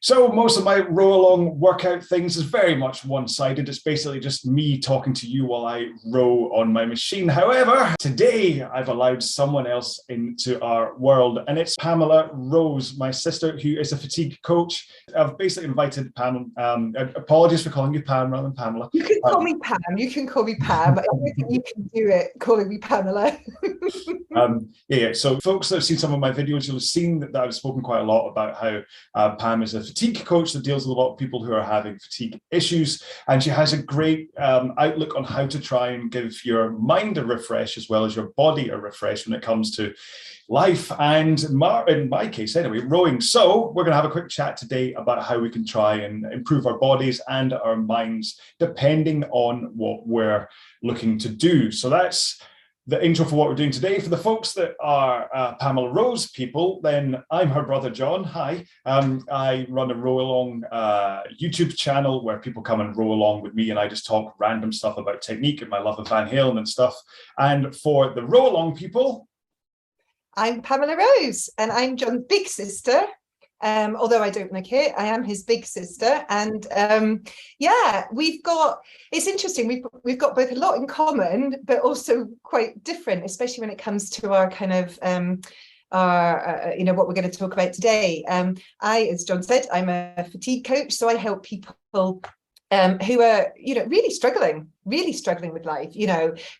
So most of my row-along workout things is very much one-sided. It's basically just me talking to you while I row on my machine. However, today I've allowed someone else into our world, and it's Pamela Rose, my sister, who is a fatigue coach. I've basically invited Pam. Apologies for calling you Pam rather than Pamela. You can call me Pam. You can call me Pam. I think you can do it calling me Pamela. So folks that have seen some of my videos, you'll have seen that I've spoken quite a lot about how Pam is a fatigue coach that deals with a lot of people who are having fatigue issues, and she has a great outlook on how to try and give your mind a refresh as well as your body a refresh when it comes to life and, in my case anyway, rowing. So we're going to have a quick chat today about how we can try and improve our bodies and our minds depending on what we're looking to do. So that's the intro for what we're doing today. For the folks that are Pamela Rose people, then I'm her brother John. Hi. I run a RowAlong YouTube channel where people come and row along with me, and I just talk random stuff about technique and my love of Van Halen and stuff. And for the RowAlong people, I'm Pamela Rose, and I'm John's big sister. Although I don't look it, I am his big sister, and it's interesting. We've got both a lot in common, but also quite different, especially when it comes to our kind of what we're going to talk about today. As John said, I'm a fatigue coach, so I help people who are really struggling with life,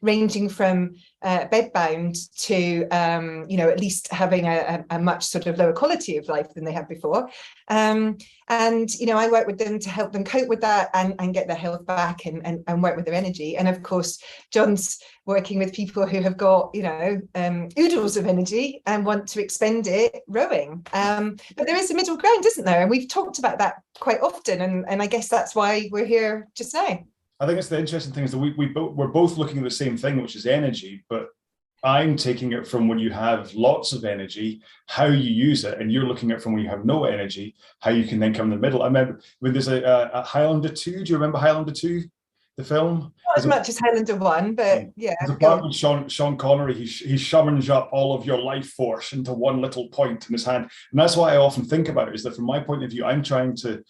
ranging from bedbound to at least having a much sort of lower quality of life than they had before, and I work with them to help them cope with that and get their health back and work with their energy. And of course John's working with people who have got oodles of energy and want to expend it rowing, but there is a middle ground, isn't there? And we've talked about that quite often, and I guess that's why we're here just now. I think it's the interesting thing is that we're both looking at the same thing, which is energy, but I'm taking it from when you have lots of energy, how you use it, and you're looking at it from when you have no energy, how you can then come in the middle. I remember when there's a Highlander 2. Do you remember Highlander 2, the film? Not as much as Highlander 1, but yeah. There's a part with Sean Connery, he summons up all of your life force into one little point in his hand. And that's what I often think about it, is that from my point of view, I'm trying to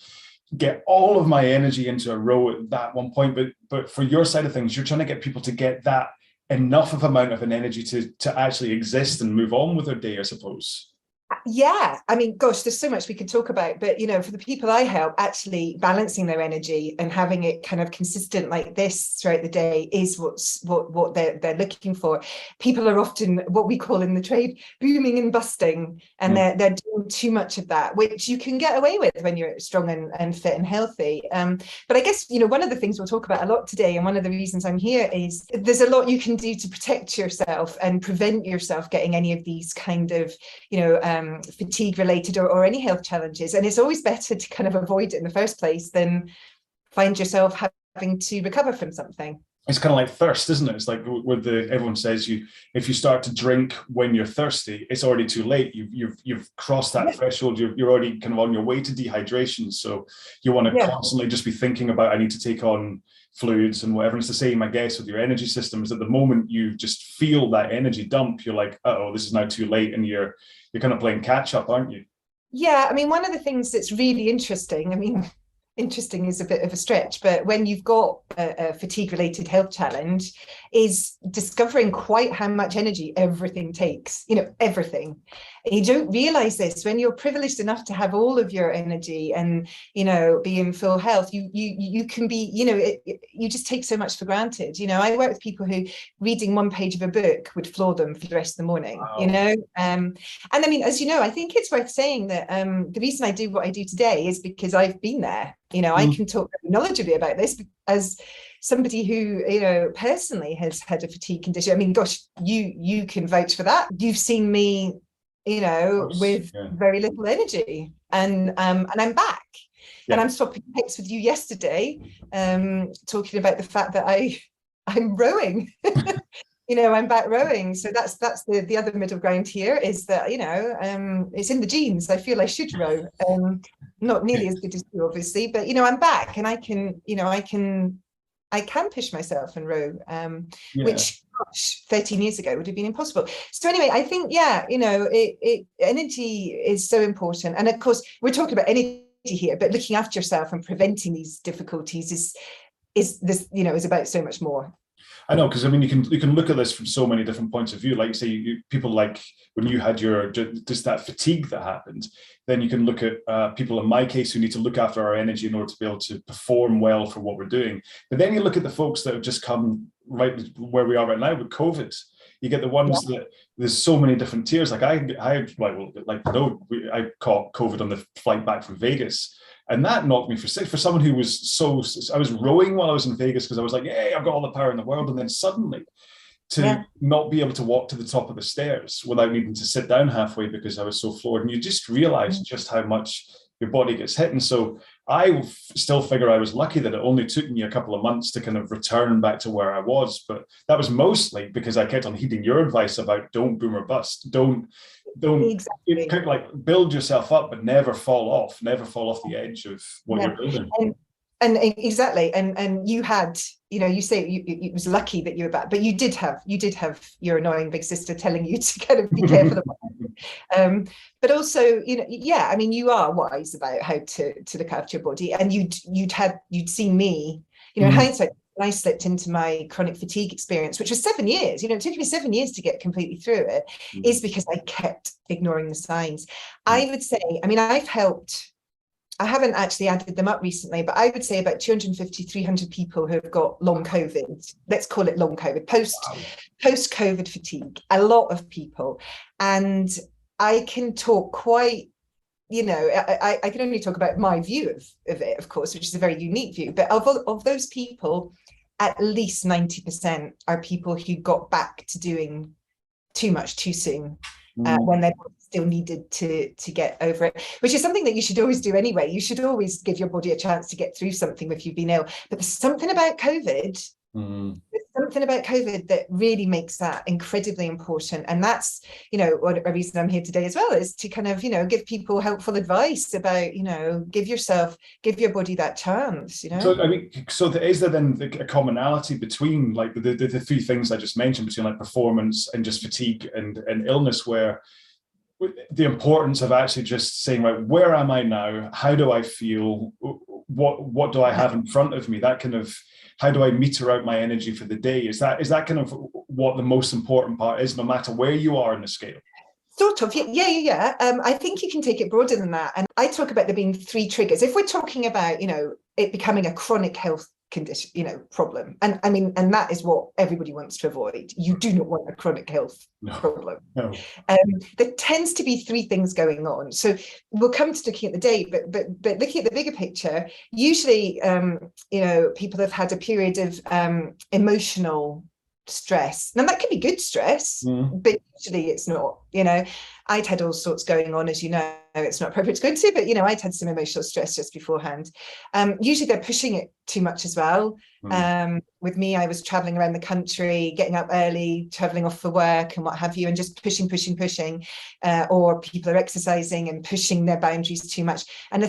get all of my energy into a row at that one point, but for your side of things, you're trying to get people to get that enough of amount of an energy to actually exist and move on with their day, I suppose. Yeah, I mean, gosh, there's so much we could talk about, but for the people I help, actually balancing their energy and having it kind of consistent like this throughout the day is what they're looking for. People are often what we call in the trade booming and busting, and they're doing too much of that, which you can get away with when you're strong and fit and healthy. But I guess one of the things we'll talk about a lot today, and one of the reasons I'm here, is there's a lot you can do to protect yourself and prevent yourself getting any of these kind of fatigue related or any health challenges. And it's always better to kind of avoid it in the first place than find yourself having to recover from something. It's kind of like thirst, isn't it? It's like everyone says if you start to drink when you're thirsty, it's already too late. You've crossed that threshold. You're already kind of on your way to dehydration. So you want to constantly just be thinking about, I need to take on fluids and whatever. And it's the same, I guess, with your energy system, is at the moment you just feel that energy dump, you're like, oh, this is now too late, and you're kind of playing catch up, aren't you? Yeah, I mean, one of the things that's really interesting, interesting is a bit of a stretch, but when you've got a fatigue related health challenge, is discovering quite how much energy everything takes, everything. And you don't realize this when you're privileged enough to have all of your energy and be in full health. You can be, you just take so much for granted. I work with people who reading one page of a book would floor them for the rest of the morning. Wow. And I mean, as you know, I think it's worth saying that the reason I do what I do today is because I've been there. I can talk knowledgeably about this as somebody who, personally has had a fatigue condition. I mean, gosh, you can vouch for that. You've seen me, with very little energy, and I'm back. Yeah. And I'm swapping pics with you yesterday, talking about the fact that I'm rowing. I'm back rowing. So that's the other middle ground here, is that it's in the genes. I feel I should row. Not nearly as good as you, obviously, but I'm back, and I can push myself and row, which, gosh, 13 years ago would have been impossible. So anyway, I think energy is so important, and of course we're talking about anything here, but looking after yourself and preventing these difficulties is this, you know, is about so much more. I know, because I mean, you can look at this from so many different points of view. Like, say, people like when you had your just that fatigue that happened, then you can look at people in my case who need to look after our energy in order to be able to perform well for what we're doing. But then you look at the folks that have just come right where we are right now with COVID. You get the ones that there's so many different tiers. Like I caught COVID on the flight back from Vegas. And that knocked me for six. For someone who was I was rowing while I was in Vegas because I was like, hey, I've got all the power in the world. And then suddenly to not be able to walk to the top of the stairs without needing to sit down halfway because I was so floored. And you just realize just how much your body gets hit. And so I still figure I was lucky that it only took me a couple of months to kind of return back to where I was. But that was mostly because I kept on heeding your advice about don't boom or bust. Don't like build yourself up, but never fall off the edge of what you're building. And exactly. And you had, you know, you say it was lucky that you were back, but you did have your annoying big sister telling you to kind of be careful about but also, you know, I mean, you are wise about how to look after your body, and you'd seen me, you know, in hindsight, when I slipped into my chronic fatigue experience, which was 7 years, you know, it took me 7 years to get completely through it, is because I kept ignoring the signs. I would say, I mean, I haven't actually added them up recently, but I would say about 250, 300 people who have got long COVID, let's call it long COVID, post-COVID fatigue, a lot of people. And I can talk quite, you know, I can only talk about my view of it, of course, which is a very unique view. But of those people, at least 90% are people who got back to doing too much too soon when they still needed to get over it, which is something that you should always do anyway. You should always give your body a chance to get through something if you've been ill. But there's something about COVID. There's something about COVID that really makes that incredibly important. And that's, you know, a reason I'm here today as well, is to kind of, you know, give people helpful advice about, you know, give your body that chance, you know. So, I mean, is there then a commonality between like the three things I just mentioned, between like performance and just fatigue and illness, where the importance of actually just saying, right, where am I now? How do I feel? What do I have in front of me? That kind of, how do I meter out my energy for the day? Is that kind of what the most important part is, no matter where you are in the scale? Sort of, yeah. I think you can take it broader than that. And I talk about there being 3 triggers. If we're talking about, you know, it becoming a chronic health condition, you know, problem. And I mean, and that is what everybody wants to avoid. You do not want a chronic health problem. No. There tends to be 3 things going on. So we'll come to looking at the day, but looking at the bigger picture, usually, you know, people have had a period of emotional stress. Now that could be good stress, but usually it's not, you know. I'd had all sorts going on, as you know, it's not appropriate to go into, but, you know, I'd had some emotional stress just beforehand. Usually they're pushing it too much as well. With me, I was traveling around the country, getting up early, traveling off for work and what have you, and just pushing. Or people are exercising and pushing their boundaries too much. And the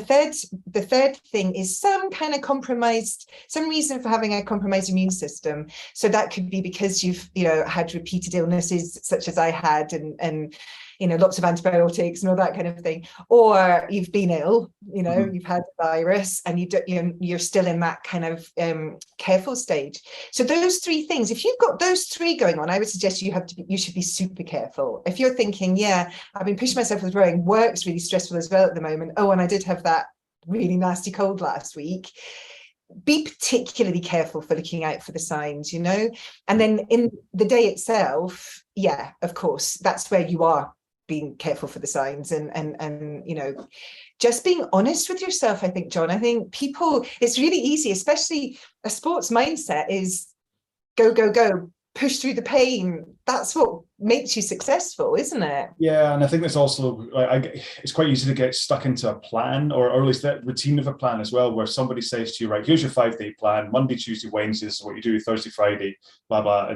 third thing is some kind of some reason for having a compromised immune system. So that could be because you've, you know, had repeated illnesses such as I had, and you know, lots of antibiotics and all that kind of thing, or you've been ill, you know, you've had a virus, and you're still in that kind of careful stage. So those 3 things, if you've got those 3 going on, I would suggest you should be super careful. If you're thinking, yeah, I've been pushing myself with rowing, work's really stressful as well at the moment. Oh, and I did have that really nasty cold last week. Be particularly careful for looking out for the signs, you know. And then in the day itself, yeah, of course, that's where you are being careful for the signs, and you know, just being honest with yourself. I think, John, it's really easy, especially a sports mindset, is go, push through the pain. That's what makes you successful, isn't it? Yeah, and I think there's also, it's quite easy to get stuck into a plan, or at least that routine of a plan as well, where somebody says to you, right, here's your 5-day plan, Monday, Tuesday, Wednesday, this is what you do, Thursday, Friday, blah, blah.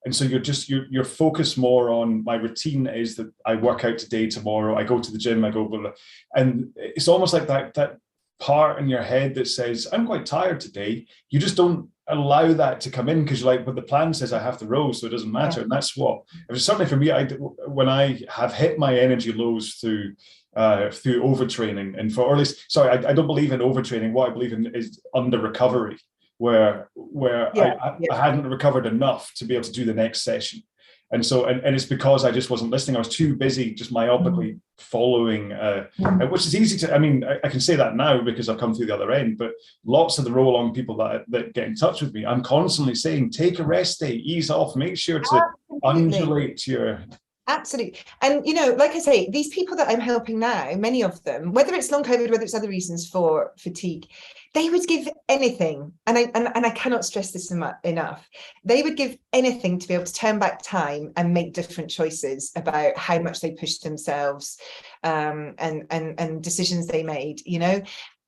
And so you're focused more on, my routine is that I work out today, tomorrow, I go to the gym, I go, blah, blah. And it's almost like that part in your head that says, I'm quite tired today. You just don't allow that to come in, because you're like, but the plan says I have to row, so it doesn't matter. And that's what, it was certainly for me, when I have hit my energy lows through through overtraining. And for, or at least, sorry, I don't believe in overtraining. What I believe in is under recovery, where I hadn't recovered enough to be able to do the next session. And so, and it's because I just wasn't listening. I was too busy just myopically following, which is easy to, I mean, I can say that now because I've come through the other end, but lots of the RowAlong people that get in touch with me, I'm constantly saying, take a rest day, ease off, make sure to undulate your... Absolutely. And, you know, like I say, these people that I'm helping now, many of them, whether it's long COVID, whether it's other reasons for fatigue, they would give anything. And I cannot stress this enough. They would give anything to be able to turn back time and make different choices about how much they pushed themselves, and decisions they made, you know.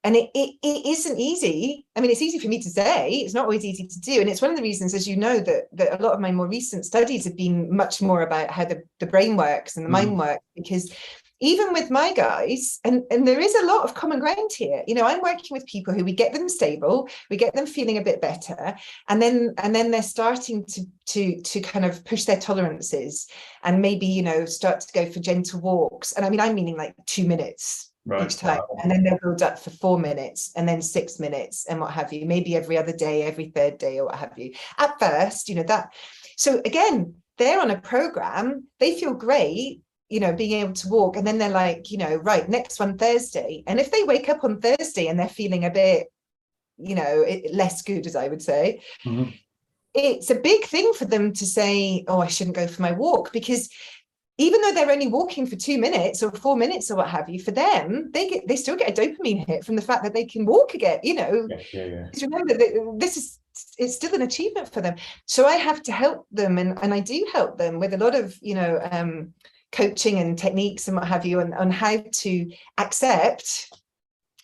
And it isn't easy. I mean, it's easy for me to say, it's not always easy to do. And it's one of the reasons, as you know, that a lot of my more recent studies have been much more about how the brain works and the mind works, because even with my guys, and there is a lot of common ground here. You know, I'm working with people who we get them stable, we get them feeling a bit better, and then they're starting to kind of push their tolerances and maybe, you know, start to go for gentle walks. And I mean, I'm meaning like 2 minutes. Right. Each time, and then they'll build up for 4 minutes and then 6 minutes and what have you, maybe every other day, every third day, or what have you. At first, you know, that, so again, they're on a program, they feel great, you know, being able to walk, and then they're like, you know, right, next one Thursday. And if they wake up on Thursday and they're feeling a bit, you know, less good, as I would say, it's a big thing for them to say, oh, I shouldn't go for my walk, because even though they're only walking for 2 minutes or 4 minutes or what have you, for them, they still get a dopamine hit from the fact that they can walk again, you know. Remember that it's still an achievement for them. So I have to help them, and I do help them with a lot of, you know, coaching and techniques and what have you, on how to accept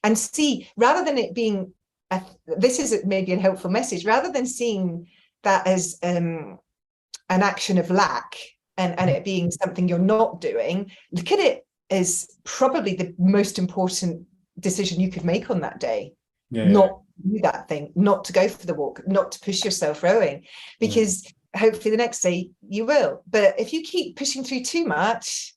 and see, rather than it being, this is maybe a helpful message, rather than seeing that as an action of lack, and it being something you're not doing, look at it as probably the most important decision you could make on that day. Not to do that thing, not to go for the walk, not to push yourself rowing, because hopefully the next day you will. But if you keep pushing through too much,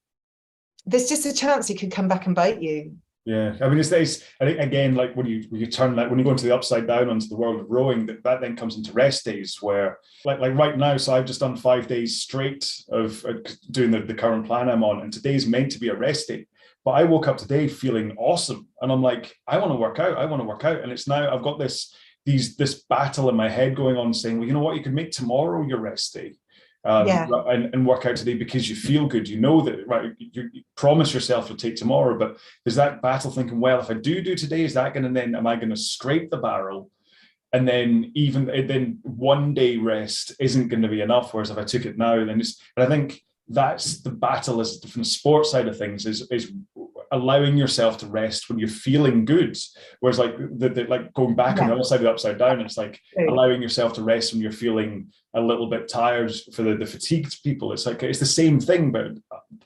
there's just a chance it could come back and bite you. Yeah, I mean, it's nice. I think again, like when you turn that, when you go into the upside down onto the world of rowing, that then comes into rest days, where like right now, so I've just done 5 days straight of doing the current plan I'm on, and today's meant to be a rest day. But I woke up today feeling awesome, and I'm like, I want to work out, and it's now I've got this battle in my head going on, saying, well, you know what, you could make tomorrow your rest day. And work out today because you feel good, you know that, right, you promise yourself you'll take tomorrow, but there's that battle thinking, well, if I do today, is that going to, then am I going to scrape the barrel, and then 1 day rest isn't going to be enough, whereas if I took it now, then and I think that's the battle, is from the sports side of things, is allowing yourself to rest when you're feeling good, whereas like like going back on the other side of the upside down, it's like allowing yourself to rest when you're feeling a little bit tired. For the fatigued people, it's like it's the same thing but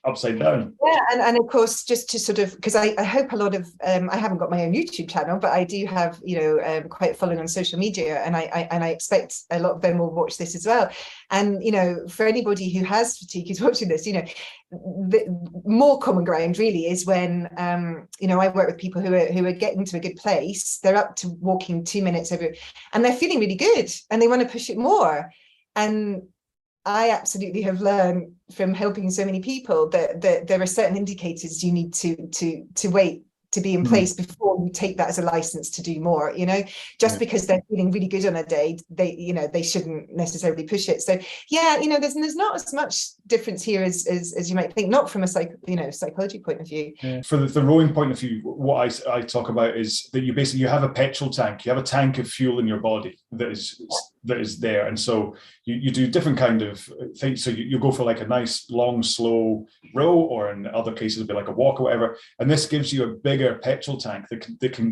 upside down. And of course, just to sort of, because I hope a lot of I haven't got my own YouTube channel, but I do have, you know, quite a following on social media, and I expect a lot of them will watch this as well. And, you know, for anybody who has fatigue who's watching this, you know, the more common ground really is when you know, I work with people who are getting to a good place, they're up to walking 2 minutes every, and they're feeling really good and they want to push it more. And I absolutely have learned from helping so many people that there are certain indicators you need to wait to be in place before you take that as a license to do more. You know, just because they're feeling really good on a day, they shouldn't necessarily push it. So yeah, you know, there's not as much difference here as you might think, not from a psychology point of view. Yeah. For the rowing point of view, what I talk about is that you have a petrol tank, you have a tank of fuel in your body that is there, and so you do different kind of things. So you go for like a nice long slow row, or in other cases it'll be like a walk or whatever, and this gives you a bigger petrol tank that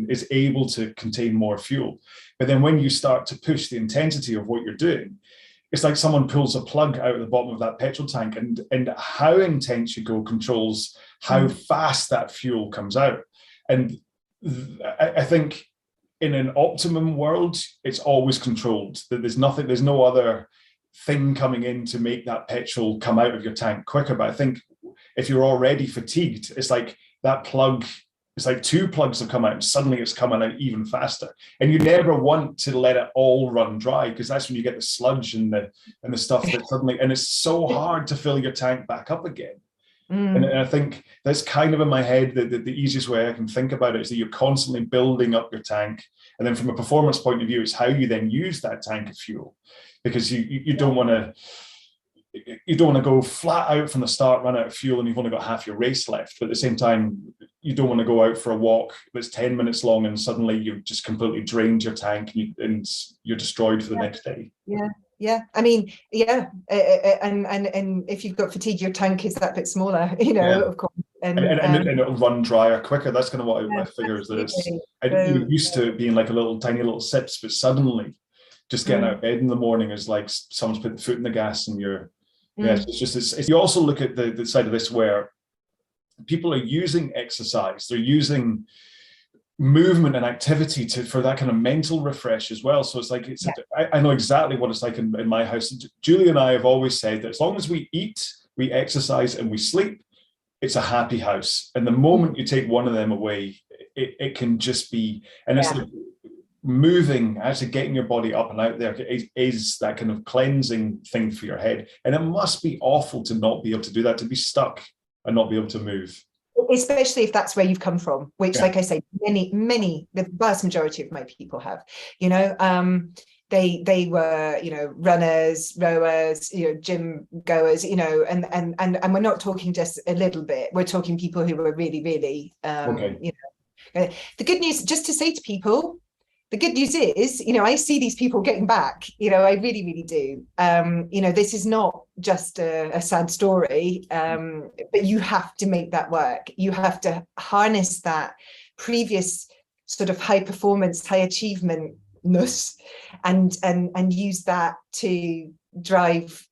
is able to contain more fuel. But then when you start to push the intensity of what you're doing, it's like someone pulls a plug out of the bottom of that petrol tank, and how intense you go controls how fast that fuel comes out. And I think in an optimum world, it's always controlled. That there's no other thing coming in to make that petrol come out of your tank quicker. But I think if you're already fatigued, it's like that plug, it's like two plugs have come out and suddenly it's coming out even faster. And you never want to let it all run dry, because that's when you get the sludge and the stuff that suddenly, and it's so hard to fill your tank back up again. And I think that's kind of in my head that the easiest way I can think about it is that you're constantly building up your tank. And then from a performance point of view, it's how you then use that tank of fuel, because you don't want to go flat out from the start, run out of fuel, and you've only got half your race left. But at the same time, you don't want to go out for a walk that's 10 minutes long and suddenly you've just completely drained your tank and you're destroyed for the next day. Yeah. I mean, and if you've got fatigue, your tank is that bit smaller, of course. And it'll run drier quicker. That's kind of what I figure is that it's, you're used to it being like tiny little sips, but suddenly just getting out of bed in the morning is like someone's put the foot in the gas and you're, you also look at the side of this where people are using exercise, they're using movement and activity for that kind of mental refresh as well. So it's like, I know exactly what it's like in my house. Julie and I have always said that as long as we eat, we exercise and we sleep, it's a happy house. And the moment you take one of them away, it can just be, and it's like moving, actually getting your body up and out there is that kind of cleansing thing for your head. And it must be awful to not be able to do that, to be stuck and not be able to move. Especially if that's where you've come from, which, like I say, many, the vast majority of my people have, they were, runners, rowers, gym goers, and we're not talking just a little bit. We're talking people who were really, really, the good news, just to say to people, the good news is, I see these people getting back, I really, really do. This is not just a sad story, but you have to make that work. You have to harness that previous sort of high performance, high achievementness and use that to drive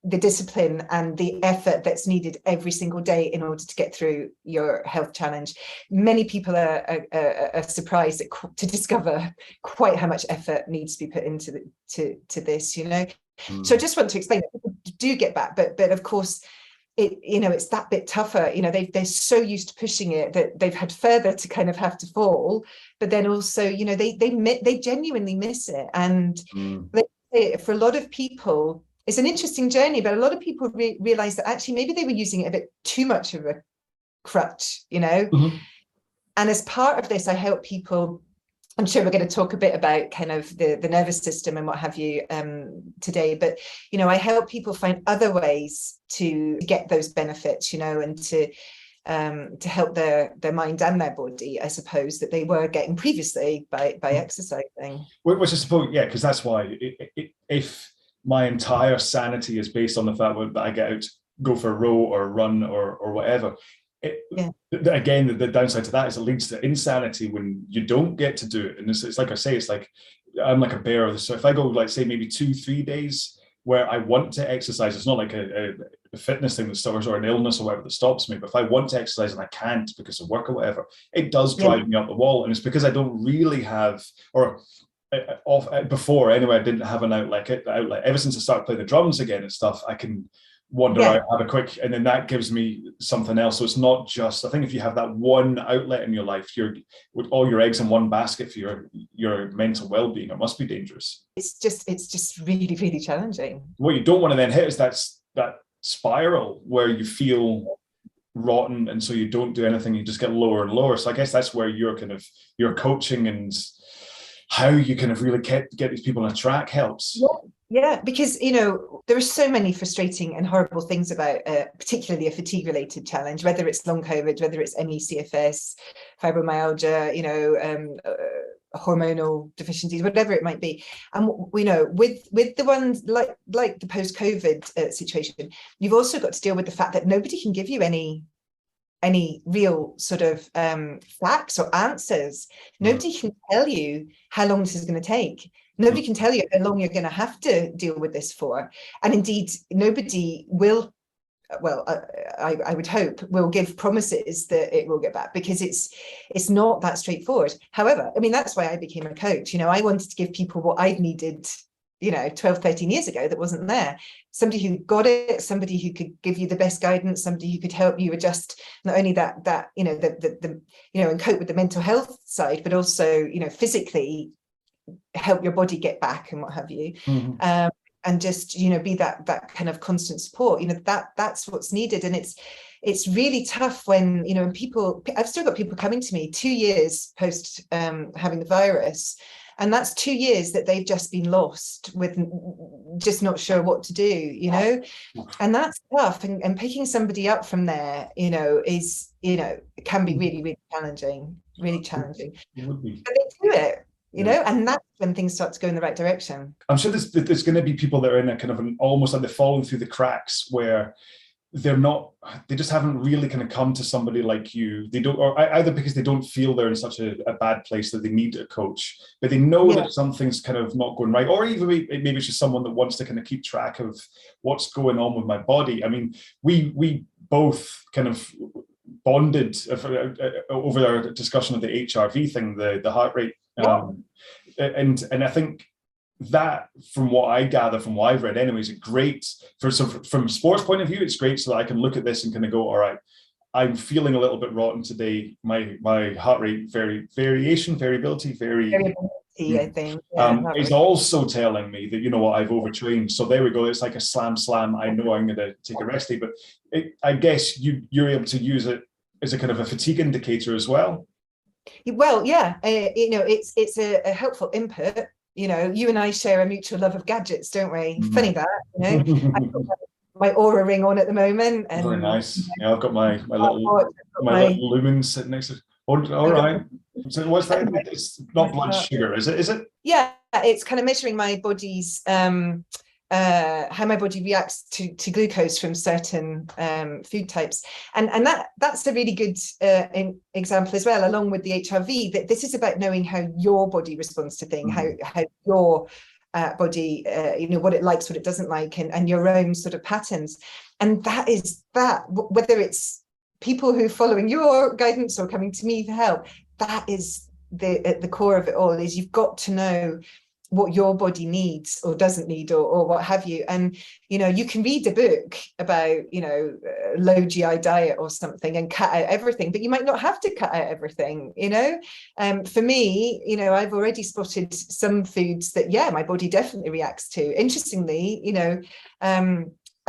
the discipline and the effort that's needed every single day in order to get through your health challenge. Many people are surprised to discover quite how much effort needs to be put into this, So I just want to explain that people do get back, but of course, it's that bit tougher. They're so used to pushing it that they've had further to kind of have to fall, but then also, they genuinely miss it. And for a lot of people, it's an interesting journey, but a lot of people realize that actually maybe they were using it a bit too much of a crutch, And as part of this, I help people. I'm sure we're going to talk a bit about kind of the nervous system and what have you today, but I help people find other ways to get those benefits, and to help their mind and their body, I suppose, that they were getting previously by exercising. Which I suppose, because that's why if my entire sanity is based on the fact that I get out, go for a row or a run or whatever. Again, the downside to that is it leads to insanity when you don't get to do it. And it's like I say, it's like I'm like a bear. So if I go, like, say, maybe 2-3 days where I want to exercise, it's not like a fitness thing that stops or an illness or whatever that stops me. But if I want to exercise and I can't because of work or whatever, it does drive me up the wall. And it's because I don't really have, or before anyway, I didn't have an outlet. Ever since I started playing the drums again and stuff, I can wander out, have a quick, and then that gives me something else. So it's not just, I think if you have that one outlet in your life, you're with all your eggs in one basket for your mental well-being, it must be dangerous. It's just really, really challenging. What you don't want to then hit is that spiral where you feel rotten, and so you don't do anything, you just get lower and lower. So I guess that's where your coaching and how you kind of really get these people on a track helps. Yeah, because, there are so many frustrating and horrible things about particularly a fatigue-related challenge, whether it's long COVID, whether it's ME/CFS, fibromyalgia, hormonal deficiencies, whatever it might be. And, with the ones like the post-COVID situation, you've also got to deal with the fact that nobody can give you any real sort of facts or answers. Nobody can tell you how long this is going to take. Nobody can tell you how long you're going to have to deal with this for. And indeed, nobody will, I would hope, will give promises that it will get back, because it's not that straightforward. However, I mean, that's why I became a coach. I wanted to give people what I've needed 12, 13 years ago that wasn't there. Somebody who got it, somebody who could give you the best guidance, somebody who could help you adjust not only that and cope with the mental health side, but also, physically help your body get back and what have you. Mm-hmm. And just, be that kind of constant support, that's what's needed. And it's really tough when, I've still got people coming to me 2 years post having the virus. And that's 2 years that they've just been lost with just not sure what to do, and that's tough. And picking somebody up from there, is, can be really, really challenging, It would be. But they do it, and that's when things start to go in the right direction. I'm sure there's going to be people that are in a kind of almost like they're falling through the cracks where they just haven't really kind of come to somebody like you. They don't, or either because they don't feel they're in such a bad place that they need a coach, but they know that something's kind of not going right, or even maybe it's just someone that wants to kind of keep track of what's going on with my body. I mean, we both kind of bonded over our discussion of the HRV thing, the heart rate, and I think that, from what I gather, from what I've read anyways, it's great from a sports point of view. It's great so that I can look at this and kind of go, all right, I'm feeling a little bit rotten today. My heart rate variability, I think is also telling me that, I've overtrained. So there we go. It's like a slam. I know I'm going to take a rest day, but I guess you're able to use it as a kind of a fatigue indicator as well. Well, yeah, it's a helpful input. You and I share a mutual love of gadgets, don't we? Mm-hmm. Funny that, I've got my Aura ring on at the moment. And, very nice. Yeah, I've got my little lumens sitting next to it. All right. So what's that? It's not blood sugar, is it? Yeah, it's kind of measuring my body's how my body reacts to glucose from certain food types, and that's a really good example as well, along with the HRV. That this is about knowing how your body responds to things, how your body, what it likes, what it doesn't like, and your own sort of patterns. And that is that, whether it's people who are following your guidance or coming to me for help, that is at the core of it all, is you've got to know what your body needs or doesn't need, or what have you. And you can read a book about low GI diet or something and cut out everything, but you might not have to cut out everything. For me, I've already spotted some foods that my body definitely reacts to. Interestingly, I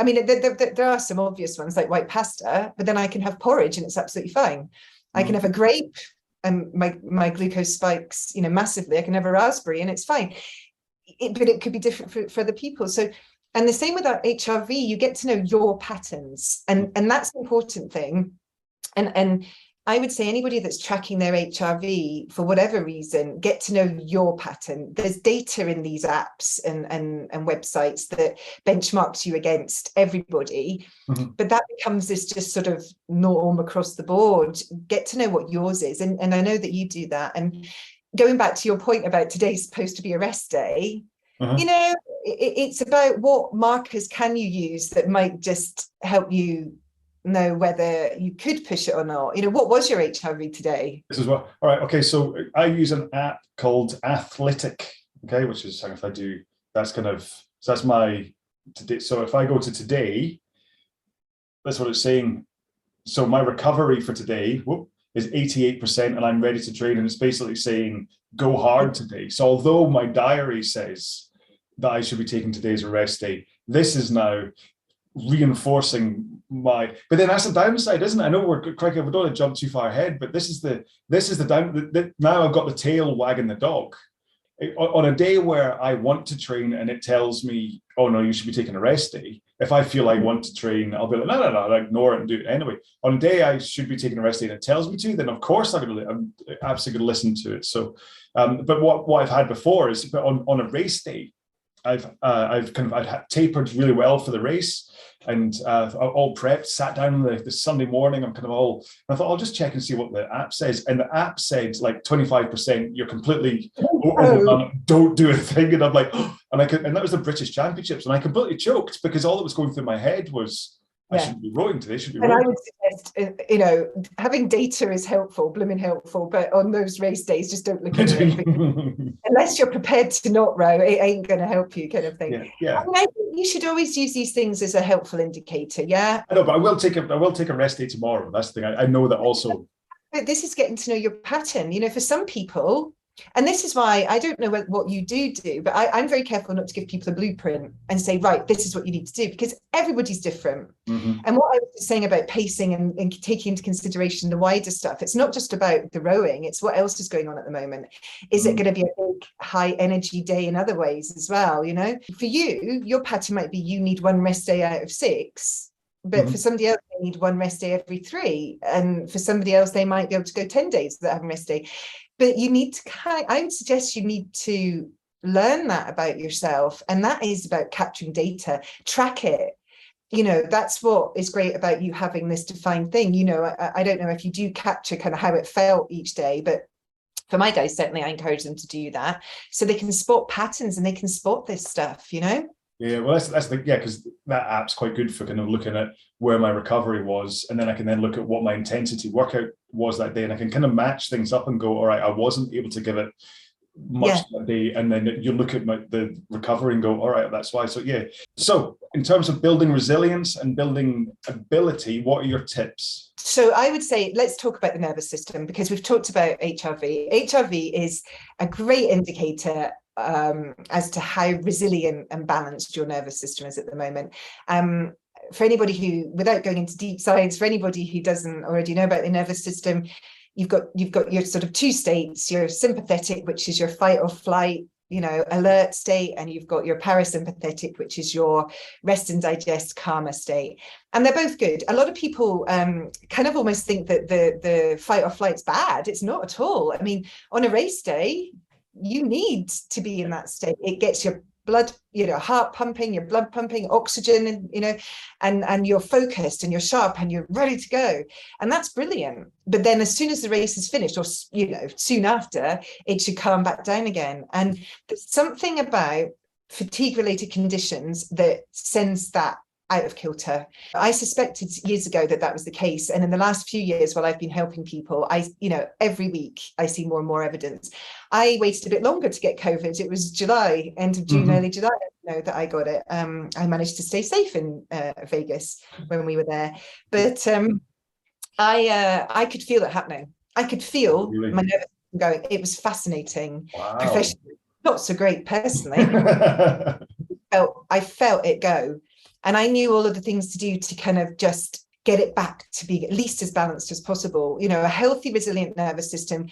mean, there are some obvious ones like white pasta, but then I can have porridge and it's absolutely fine. I can have a grape and my glucose spikes, massively. I can have a raspberry and it's fine. But it could be different for other people. So, and the same with our HRV, you get to know your patterns, and that's the important thing. And I would say anybody that's tracking their HRV for whatever reason, get to know your pattern. There's data in these apps and websites that benchmarks you against everybody, but that becomes this just sort of norm across the board. Get to know what yours is. And I know that you do that. And going back to your point about today's supposed to be a rest day, it's about what markers can you use that might just help you know whether you could push it or not. What was your HRV today? This is what. All right. Okay. So I use an app called Athletic. Okay, which is if I do, that's my today. So if I go to today, that's what it's saying. So my recovery for today is 88%, and I'm ready to train. And it's basically saying go hard today. So although my diary says that I should be taking today as a rest day, this is now reinforcing but then that's the downside, isn't it? I know we don't want to jump too far ahead, but this is the down. Now I've got the tail wagging the dog. On a day where I want to train and it tells me, oh no, you should be taking a rest day. If I feel I want to train, I'll be like, no, I'll ignore it and do it anyway. On a day I should be taking a rest day and it tells me to, then of course I'm absolutely going to listen to it. So, but what I've had before is on a race day, I've tapered really well for the race, and all prepped, sat down the Sunday morning. I thought I'll just check and see what the app says, and the app said like 25%. You're completely overwhelmed, don't do a thing, and I'm like, and that was the British Championships, and I completely choked because all that was going through my head was, I shouldn't be rowing today, I should be And rowing. I would suggest, having data is helpful, blooming helpful, but on those race days, just don't look at it. Unless you're prepared to not row, it ain't going to help you, kind of thing. Yeah. I mean, I think you should always use these things as a helpful indicator. Yeah. I know, but I will take a rest day tomorrow. That's the thing. I know that also. But this is getting to know your pattern. For some people, and this is why I don't know what you do, but I'm very careful not to give people a blueprint and say, right, this is what you need to do, because everybody's different. Mm-hmm. And what I was saying about pacing and taking into consideration the wider stuff, it's not just about the rowing, it's what else is going on at the moment. Is it going to be a big high energy day in other ways as well? For you, your pattern might be you need 1 rest day out of 6. But for somebody else, they need 1 rest day every 3. And for somebody else, they might be able to go 10 days without having a rest day. But you need to I would suggest you need to learn that about yourself. And that is about capturing data, track it. That's what is great about you having this defined thing. I don't know if you do capture kind of how it felt each day, but for my guys, certainly I encourage them to do that so they can spot patterns and they can spot this stuff, Yeah, well, that's because that app's quite good for kind of looking at where my recovery was, and then I can then look at what my intensity workout was that day, and I can kind of match things up and go, all right, I wasn't able to give it much that day, and then you look at the recovery and go, all right, that's why. So so in terms of building resilience and building ability, what are your tips? So I would say let's talk about the nervous system, because we've talked about HRV. HRV is a great indicator as to how resilient and balanced your nervous system is at the moment. For anybody who, without going into deep science, for anybody who doesn't already know about the nervous system, you've got your sort of 2 states, your sympathetic, which is your fight or flight, alert state, and you've got your parasympathetic, which is your rest and digest, calmer state. And they're both good. A lot of people kind of almost think that the fight or flight's bad. It's not at all. I mean, on a race day, you need to be in that state. It gets your blood, heart pumping, your blood pumping, oxygen, and you're focused and you're sharp and you're ready to go. And that's brilliant. But then as soon as the race is finished, or, soon after, it should calm back down again. And there's something about fatigue-related conditions that sends that out of kilter. I suspected years ago that was the case. And in the last few years, while I've been helping people, every week I see more and more evidence. I waited a bit longer to get COVID. It was July, end of June, early July, that I got it. I managed to stay safe in Vegas when we were there. But I could feel it happening. I could feel my nervous system going. It was fascinating. Wow. Professionally, not so great personally. I felt it go. And I knew all of the things to do to kind of just get it back to be at least as balanced as possible. A healthy, resilient nervous system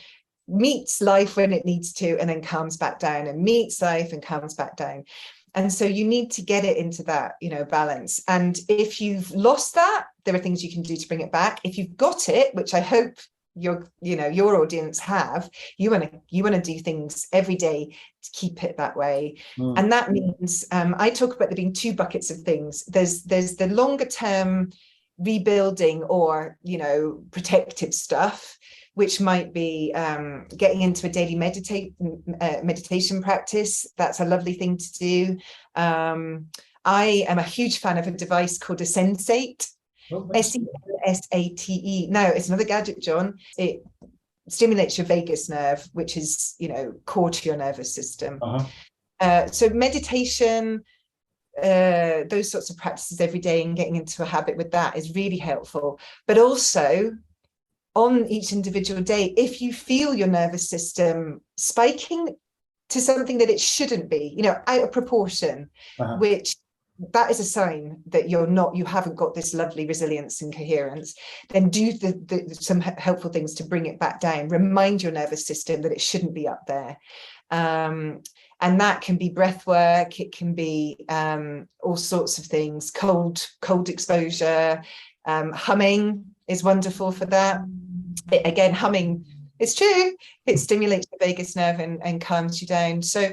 meets life when it needs to, and then calms back down, and meets life and calms back down. And so you need to get it into that, balance. And if you've lost that, there are things you can do to bring it back. If you've got it, which I hope your audience have, you want to do things every day to keep it that way. And that means I talk about there being 2 buckets of things. There's the longer term rebuilding or protective stuff, which might be getting into a daily meditation practice. That's a lovely thing to do. I am a huge fan of a device called a Sensate. Sensate. Now, it's another gadget, John. It stimulates your vagus nerve, which is, core to your nervous system. So meditation, those sorts of practices every day, and getting into a habit with that is really helpful. But also, on each individual day, if you feel your nervous system spiking to something that it shouldn't be, out of proportion, which that is a sign that you haven't got this lovely resilience and coherence, then do some helpful things to bring it back down. Remind your nervous system that it shouldn't be up there. And that can be breath work. It can be all sorts of things, cold exposure. Humming is wonderful for that. Humming, it's true, it stimulates the vagus nerve and calms you down. So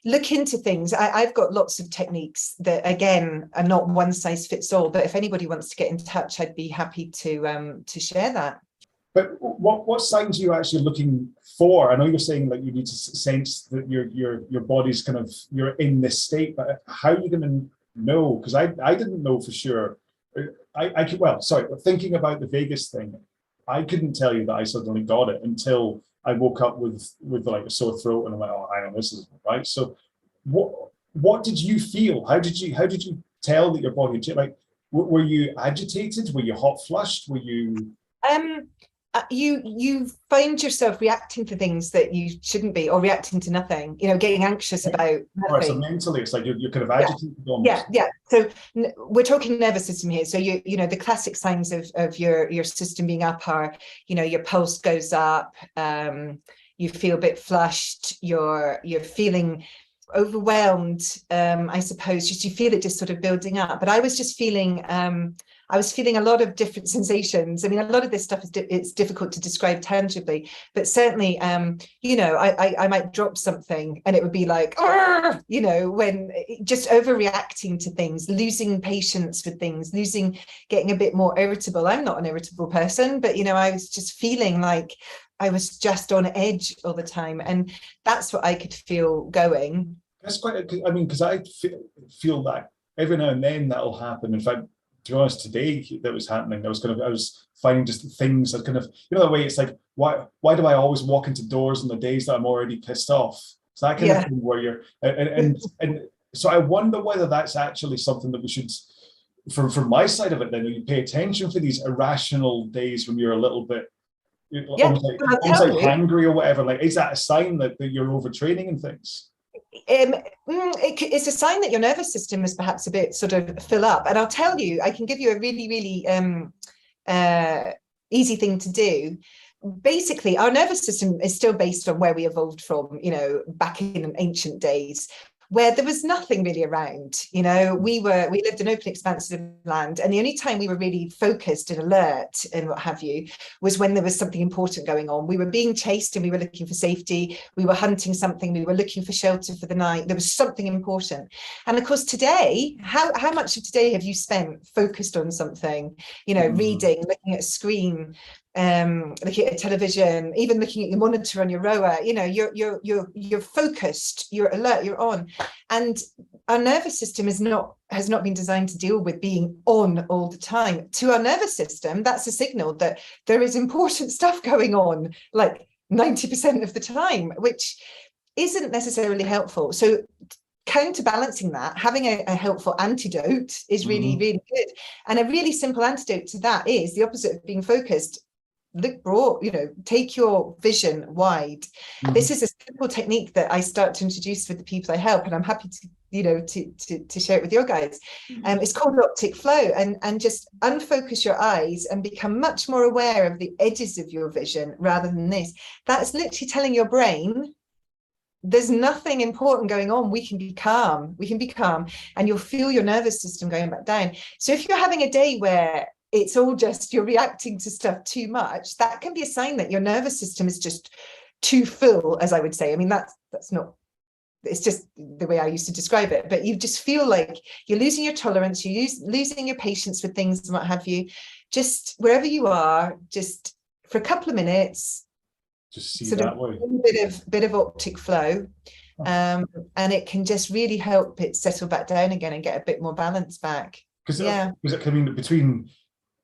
look into things. I've got lots of techniques that, again, are not one size fits all, but if anybody wants to get in touch, I'd be happy to share that. But what signs are you actually looking for? I know you're saying like you need to sense that your body's kind of, you're in this state, but how are you going to know? Because I didn't know for sure. I could, well, sorry, but thinking about the Vegas thing, I couldn't tell you that I suddenly got it until I woke up with like a sore throat, and I'm like, oh, hang on, this isn't right. So, what did you feel? How did you tell that your body had changed? Like, were you agitated? Were you hot flushed? Were you? Um, you find yourself reacting to things that you shouldn't be, or reacting to nothing, getting anxious about All right, so nothing. mentally, it's like you're kind of agitated almost. Yeah. So we're talking nervous system here. So the classic signs of your system being up are, your pulse goes up, you feel a bit flushed, you're feeling overwhelmed, I suppose. Just you feel it just sort of building up. But I was just feeling a lot of different sensations. I mean, a lot of this stuff it's difficult to describe tangibly, but certainly, I might drop something and it would be like, when just overreacting to things, losing patience with things, getting a bit more irritable. I'm not an irritable person, but, I was just feeling like I was just on edge all the time. And that's what I could feel going. That's because I feel that every now and then that'll happen. In fact, to be honest, today that was happening. I was finding just things that kind of, the way it's like, why do I always walk into doors on the days that I'm already pissed off? It's that kind of thing where you're, and so I wonder whether that's actually something that we should, from my side of it, then you pay attention for these irrational days when you're a little bit, almost like hangry or whatever. Like, is that a sign that you're overtraining and things? It's a sign that your nervous system is perhaps a bit sort of fill up. And I'll tell you, I can give you a really, really easy thing to do. Basically, our nervous system is still based on where we evolved from, back in ancient days, where there was nothing really around. We lived in open expanses of land, and the only time we were really focused and alert and what have you was when there was something important going on. We were being chased and we were looking for safety. We were hunting something. We were looking for shelter for the night. There was something important. And of course, today, how much of today have you spent focused on something? Reading, looking at a screen, looking at a television, even looking at your monitor on your rower. You're focused, you're alert, you're on. And our nervous system has not been designed to deal with being on all the time. To our nervous system, that's a signal that there is important stuff going on, like 90% of the time, which isn't necessarily helpful. So counterbalancing that, having a helpful antidote is really, really good. And a really simple antidote to that is the opposite of being focused. Look broad, take your vision wide. This is a simple technique that I start to introduce with the people I help, and I'm happy to share it with your guys. It's called optic flow, and just unfocus your eyes and become much more aware of the edges of your vision rather than this. That's literally telling your brain, there's nothing important going on. We can be calm, and you'll feel your nervous system going back down. So if you're having a day where it's all just you're reacting to stuff too much, that can be a sign that your nervous system is just too full, as I would say. I mean, that's not, it's just the way I used to describe it, but you just feel like you're losing your tolerance, you're losing your patience with things and what have you. Just wherever you are, just for a couple of minutes, just see that way. A bit of optic flow. And it can just really help it settle back down again and get a bit more balance back. Because between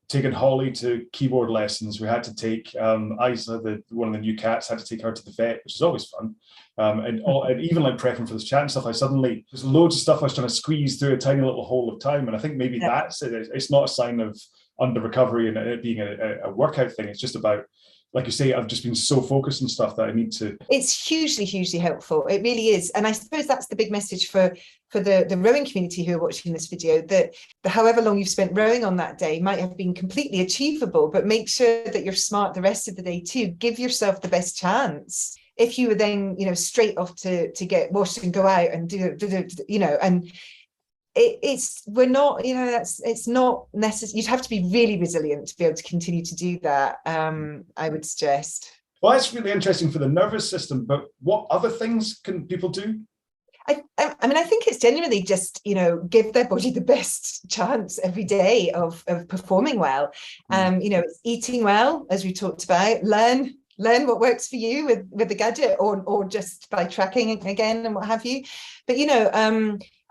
taking Holly to keyboard lessons, we had to take Isa, one of the new cats, had to take her to the vet, which is always fun. And even like prepping for this chat and stuff, there's loads of stuff I was trying to squeeze through a tiny little hole of time. And I think maybe that's it. It's not a sign of under recovery and it being a workout thing. It's just about, like you say, I've just been so focused on stuff that I need to. It's hugely, hugely helpful. It really is. And I suppose that's the big message for the rowing community who are watching this video, that however long you've spent rowing on that day might have been completely achievable, but make sure that you're smart the rest of the day too. Give yourself the best chance. If you were then, straight off to get washed and go out and and it's not necessary. You'd have to be really resilient to be able to continue to do that. I would suggest. Well, that's really interesting for the nervous system, but what other things can people do? I mean, I think it's genuinely just, give their body the best chance every day of performing well. It's eating well, as we talked about, learn learn what works for you with the gadget, or just by tracking again and what have you. But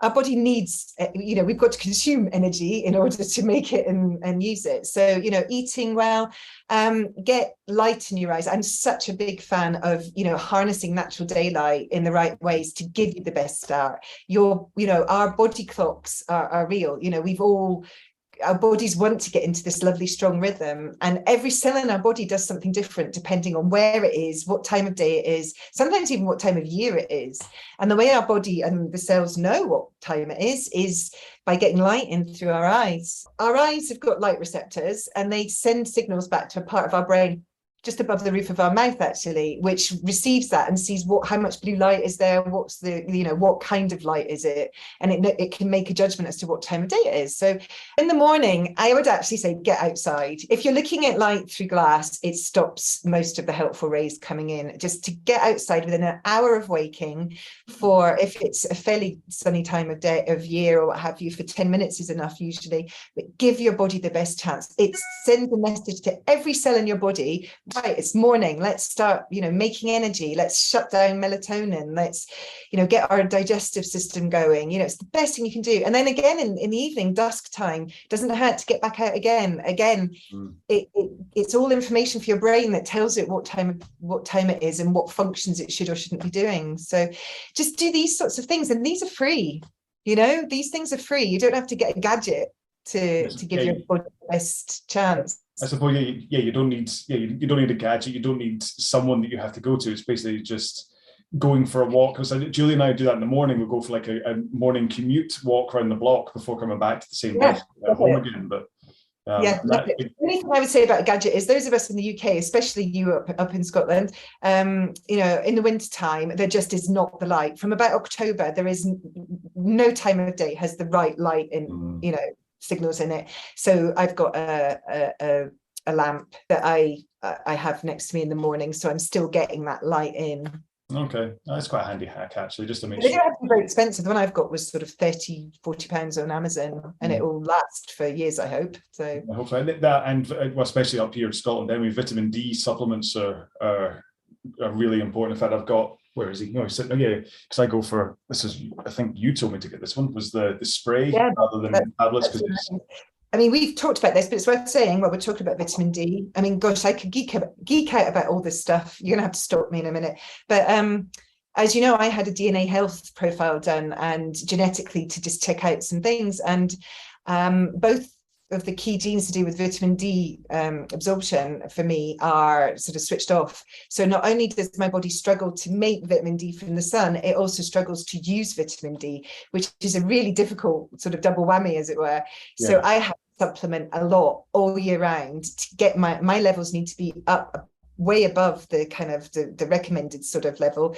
our body needs, we've got to consume energy in order to make it and use it. So, eating well, get light in your eyes. I'm such a big fan of, harnessing natural daylight in the right ways to give you the best start. Our body clocks are real. Our bodies want to get into this lovely strong rhythm, and every cell in our body does something different depending on where it is, what time of day it is, sometimes even what time of year it is. And the way our body and the cells know what time it is by getting light in through our eyes. Our eyes have got light receptors, and they send signals back to a part of our brain just above the roof of our mouth, actually, which receives that and sees how much blue light is there, what's what kind of light is it, and it can make a judgment as to what time of day it is. So in the morning, I would actually say get outside. If you're looking at light through glass, it stops most of the helpful rays coming in. Just to get outside within an hour of waking, for if it's a fairly sunny time of day, of year, or what have you, for 10 minutes is enough usually. But give your body the best chance. It sends a message to every cell in your body. Right, it's morning, let's start making energy, let's shut down melatonin, let's get our digestive system going. It's the best thing you can do. And then again in the evening, dusk time, doesn't hurt to get back out again. It's all information for your brain that tells it what time it is and what functions it should or shouldn't be doing. So just do these sorts of things, and these are free. These things are free. You don't have to get a gadget to give your body the best chance. I suppose, you don't need a gadget. You don't need someone that you have to go to. It's basically just going for a walk. Because Julie and I do that in the morning. We'll go for like a morning commute walk around the block before coming back to the same place at home again. But the only thing I would say about a gadget is those of us in the UK, especially you up in Scotland, in the winter time, there just is not the light. From about October, there is no time of day has the right light in, signals in it. So I've got a lamp that I have next to me in the morning, so I'm still getting that light in. Okay, that's quite a handy hack, actually, just to make They sure. don't have to be very expensive. The one I've got was sort of 30-40 pounds on Amazon, and it will last for years, I hope. So hopefully that, and especially up here in Scotland, then vitamin D supplements are really important. In fact, I've got, where is he? No, he's sitting. Yeah, because I go for this. I think you told me to get this one. Was the spray rather than tablets? I mean, we've talked about this, but it's worth saying. Well, we're talking about vitamin D. I mean, gosh, I could geek out about all this stuff. You're gonna have to stop me in a minute. But as you know, I had a DNA health profile done, and genetically to just check out some things, and both of the key genes to do with vitamin D absorption for me are sort of switched off. So not only does my body struggle to make vitamin D from the sun, it also struggles to use vitamin D, which is a really difficult sort of double whammy, as it were. Yeah. So I have to supplement a lot all year round to get my levels need to be up way above the kind of the recommended sort of level,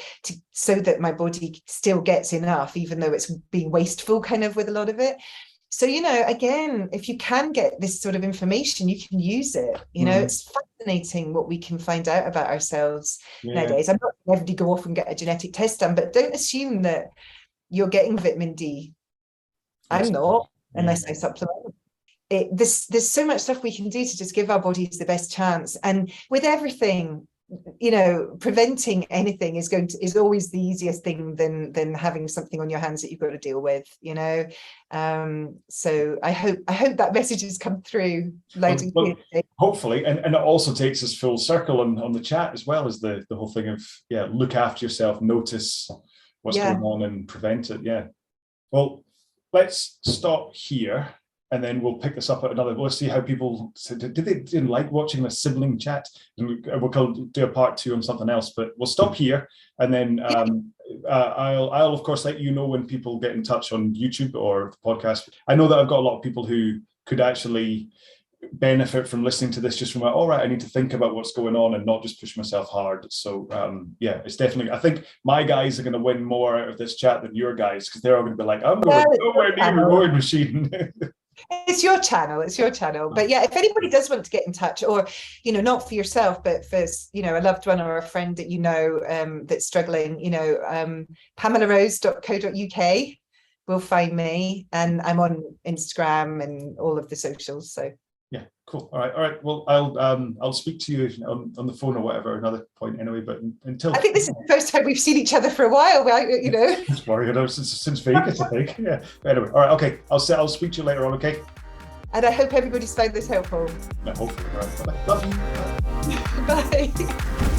so that my body still gets enough, even though it's being wasteful kind of with a lot of it. So, again, if you can get this sort of information, you can use it. It's fascinating what we can find out about ourselves nowadays. I'm not going to go off and get a genetic test done, but don't assume that you're getting vitamin D. I'm not, unless I supplement. There's so much stuff we can do to just give our bodies the best chance. And with everything, preventing anything is always the easiest thing than having something on your hands that you've got to deal with. So I hope that message has come through loud and clear. Hopefully, and it also takes us full circle on the chat as well, as the whole thing of look after yourself, notice what's going on and prevent it. Well, let's stop here. And then we'll pick this up at another. Let's see how people did they like watching the sibling chat, and we'll do a part 2 on something else. But we'll stop here, and then I'll of course let you know when people get in touch on YouTube or the podcast. I know that I've got a lot of people who could actually benefit from listening to this, just from all right, I need to think about what's going on and not just push myself hard. So it's definitely, I think my guys are going to win more out of this chat than your guys, because they're all going to be like, I'm going nowhere near a rowing machine. It's your channel. But if anybody does want to get in touch, or not for yourself, but for a loved one or a friend that that's struggling, PamelaRose.co.uk will find me, and I'm on Instagram and all of the socials. So Yeah, cool. All right. Well, I'll speak to you on the phone or whatever another point anyway. But until I think this is the first time we've seen each other for a while. You know, it's worrying since Vegas, I think. Yeah. But anyway, all right. Okay. I'll speak to you later on. Okay. And I hope everybody's found this helpful. Yeah, hopefully. All right. Bye. Love you. Bye.